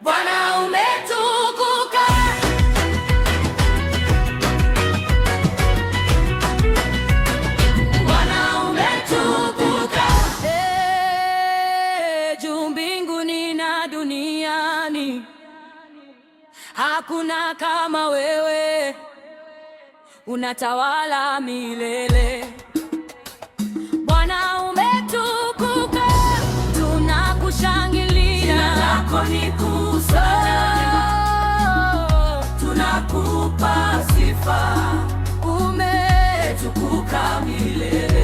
Bwana umetukuka, Bwana umetukuka, juu mbinguni na duniani, hakuna kama wewe, unatawala milele. Bwana umetukuka, tunakushangilia, jina lako ni kuu sana, tunakupa sifa, umetukuka milele.